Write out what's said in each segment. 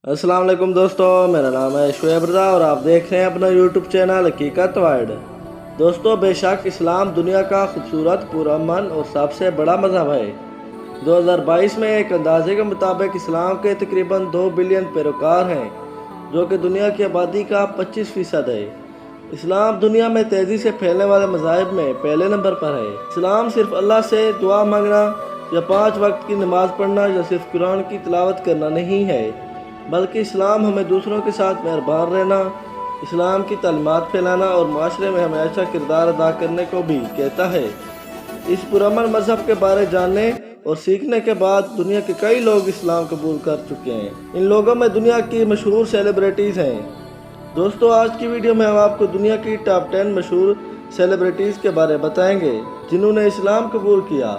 अस्सलाम वालेकुम दोस्तों, मेरा नाम है शुएब रज़ा और आप देख रहे हैं अपना यूट्यूब चैनल हकीकत वर्ल्ड। दोस्तों, बेशक इस्लाम दुनिया का खूबसूरत, पुरअमन और सबसे बड़ा मज़हब है। 2022 में एक अंदाजे के मुताबिक इस्लाम के तकरीबन 2 बिलियन पैरोकार हैं, जो कि दुनिया की आबादी का 25% है। इस्लाम दुनिया में तेज़ी से फैलने वाले मज़ाहिब में पहले नंबर पर है। इस्लाम सिर्फ अल्लाह से दुआ मांगना या 5 वक्त की नमाज़ पढ़ना या सिर्फ कुरान की तिलावत करना नहीं है, बल्कि इस्लाम हमें दूसरों के साथ मेहरबान रहना, इस्लाम की तालीमात फैलाना और माशरे में हमें अच्छा किरदार अदा करने को भी कहता है। इस पुरअमन मज़हब के बारे जानने और सीखने के बाद दुनिया के कई लोग इस्लाम कबूल कर चुके हैं। इन लोगों में दुनिया की मशहूर सेलिब्रिटीज़ हैं। दोस्तों, आज की वीडियो में हम आपको दुनिया की टॉप 10 मशहूर सेलिब्रिटीज़ के बारे में बताएंगे जिन्होंने इस्लाम कबूल किया।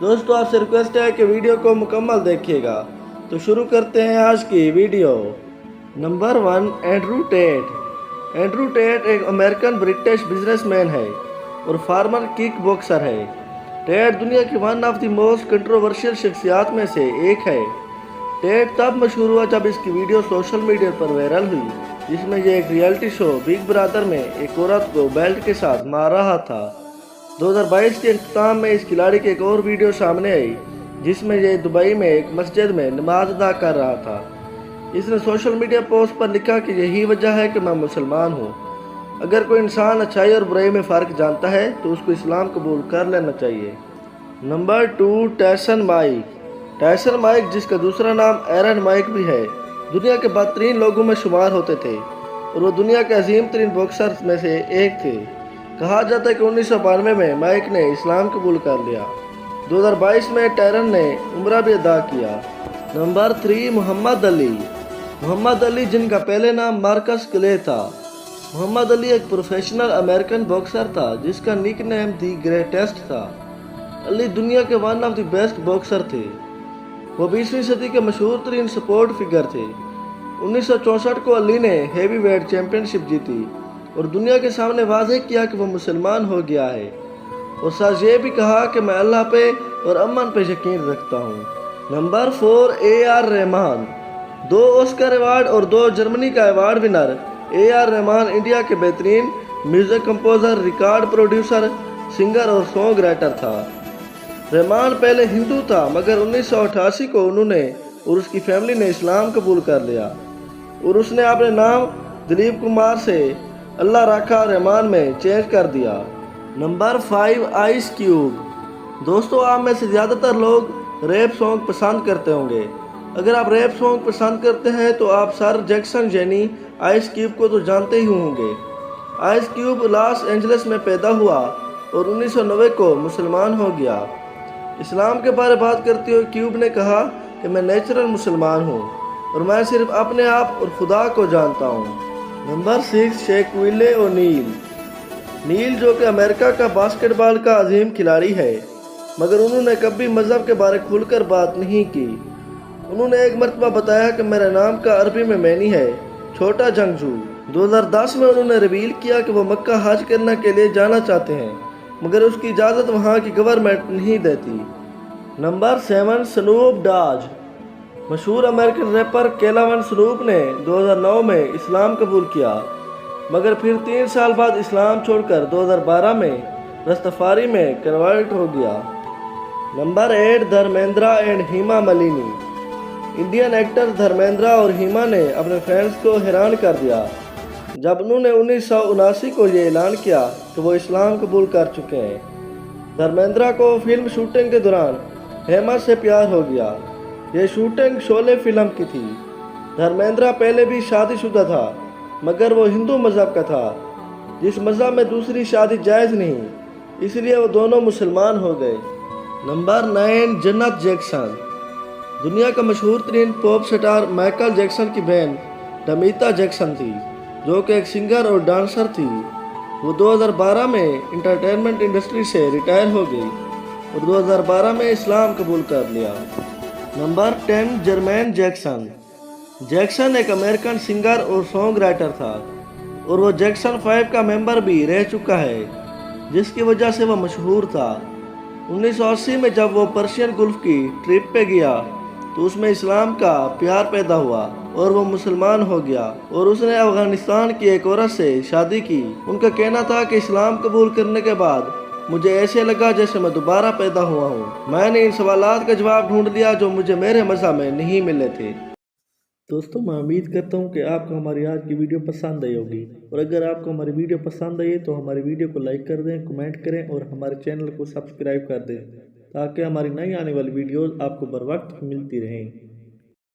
दोस्तों, आपसे रिक्वेस्ट है कि वीडियो को मुकम्मल देखिएगा। तो शुरू करते हैं आज की video. Number 1, Andrew Tate. Andrew Tate एक अमेरिकन ब्रिटिश बिजनेसमैन है और फार्मर किक बॉक्सर है। टेट दुनिया की one of the most controversial शख्सियात में से एक है। टेट तब मशहूर हुआ जब इसकी वीडियो सोशल मीडिया पर वायरल हुई, जिसमें यह एक रियलिटी शो बिग ब्रदर में एक औरत को बेल्ट के साथ मार रहा था। 2022 के अख्ताम में इस खिलाड़ी की एक और वीडियो सामने आई, जिसमें यह दुबई में एक मस्जिद में नमाज अदा कर रहा था। इसने सोशल मीडिया पोस्ट पर लिखा कि यही वजह है कि मैं मुसलमान हूँ। अगर कोई इंसान अच्छाई और बुराई में फ़र्क जानता है तो उसको इस्लाम कबूल कर लेना चाहिए। Number 2, Tyson Mike. Tyson Mike, जिसका दूसरा नाम एरन माइक भी है, दुनिया के बदतरीन लोगों में शुमार होते थे और वो दुनिया के अजीम तरीन बॉक्सर्स में से एक थे। कहा जाता है कि 1992 में माइक ने इस्लाम कबूल कर लिया। 2022 में टायरन ने उम्रा भी अदा किया। नंबर 3, मोहम्मद अली। मोहम्मद अली, जिनका पहले नाम मार्कस क्ले था। मोहम्मद अली एक प्रोफेशनल अमेरिकन बॉक्सर था जिसका निक नेम दी ग्रेटेस्ट था। अली दुनिया के one of the best boxer थे। वो 20वीं सदी के मशहूर तरीन सपोर्ट फिगर थे। 1964 को अली ने हेवी वेट चैंपियनशिप जीती और दुनिया के सामने वाज़ेह किया कि वो मुसलमान हो गया है और साथ ये भी कहा कि मैं अल्लाह पे और अमन पे यकीन रखता हूँ। Number 4, AR Rahman. 2 Oscar award और 2 जर्मनी का award winner AR Rahman India के बेहतरीन music composer, record producer, singer और सॉन्ग राइटर था। रहमान पहले हिंदू था, मगर 1988 को उन्होंने और उसकी फैमिली ने इस्लाम कबूल कर लिया और उसने अपने नाम दिलीप कुमार से अल्लाह रखा रहमान में चेंज कर दिया। Number 5, ice cube. दोस्तों, आप में से ज़्यादातर लोग रैप सॉन्ग पसंद करते होंगे। अगर आप रैप सॉन्ग पसंद करते हैं तो आप सर जैक्सन यानी आइस क्यूब को तो जानते ही होंगे। आइस क्यूब लॉस एंजलिस में पैदा हुआ और 1990 को मुसलमान हो गया। इस्लाम के बारे में बात करते हुए क्यूब ने कहा कि मैं नेचुरल मुसलमान हूँ और मैं सिर्फ अपने आप और खुदा को जानता हूँ। Number 6, शेक्विले O'Neill. नील, जो कि अमेरिका का बास्केटबॉल का अजीम खिलाड़ी है, मगर उन्होंने कभी मज़हब के बारे खुलकर बात नहीं की। उन्होंने एक मरतबा बताया कि मेरे नाम का अरबी में मैनी है, छोटा जंगजू। 2010 में उन्होंने रिवील किया कि वो मक्का हज करने के लिए जाना चाहते हैं, मगर उसकी इजाज़त वहाँ की गवर्नमेंट नहीं देती। Number 7, Snoop Dogg. मशहूर अमेरिकन रैपर केलावन स्नूप ने 2009 में इस्लाम कबूल किया, मगर फिर 3 साल बाद इस्लाम छोड़कर 2012 में रस्तफारी में कन्वर्ट हो गया। Number 8, Dharmendra and Hema Malini. Indian actor Dharmendra और हेमा ने अपने फैंस को हैरान कर दिया जब उन्होंने 1979 को ये ऐलान किया कि वो इस्लाम कबूल कर चुके हैं। धर्मेंद्रा को फिल्म शूटिंग के दौरान हेमा से प्यार हो गया। ये शूटिंग शोले फिल्म की थी। धर्मेंद्रा पहले भी शादीशुदा था, मगर वो हिंदू मज़हब का था, जिस मज़हब में दूसरी शादी जायज़ नहीं, इसलिए वो दोनों मुसलमान हो गए। नंबर 9, जन्नत जैक्सन। दुनिया का मशहूर तरीन पॉप स्टार माइकल जैक्सन की बहन डमीता जैक्सन थी, जो कि एक सिंगर और डांसर थी। वो 2012 में इंटरटेनमेंट इंडस्ट्री से रिटायर हो गई और 2012 में इस्लाम कबूल कर लिया। Number 10, Germain Jackson. जैक्सन एक अमेरिकन सिंगर और सॉन्ग राइटर था और वो जैक्सन 5 का मेंबर भी रह चुका है, जिसकी वजह से वह मशहूर था। 1980 में जब वो पर्शियन गल्फ की ट्रिप पे गया तो उसमें इस्लाम का प्यार पैदा हुआ اور وہ مسلمان ہو گیا اور اس نے افغانستان کی ایک عورت سے شادی کی۔ ان کا کہنا تھا کہ اسلام قبول کرنے کے بعد مجھے ایسے لگا جیسے میں دوبارہ پیدا ہوا ہوں۔ میں نے ان سوالات کا جواب ڈھونڈ لیا جو مجھے میرے مذہب میں نہیں ملے تھے۔ دوستوں، میں امید کرتا ہوں کہ آپ کو ہماری آج کی ویڈیو پسند آئی ہوگی، اور اگر آپ کو ہماری ویڈیو پسند آئی تو ہماری ویڈیو کو لائک کر دیں، کمنٹ کریں اور ہمارے چینل کو سبسکرائب کر دیں تاکہ ہماری نئی آنے والی ویڈیوز آپ کو بر وقت ملتی رہیں۔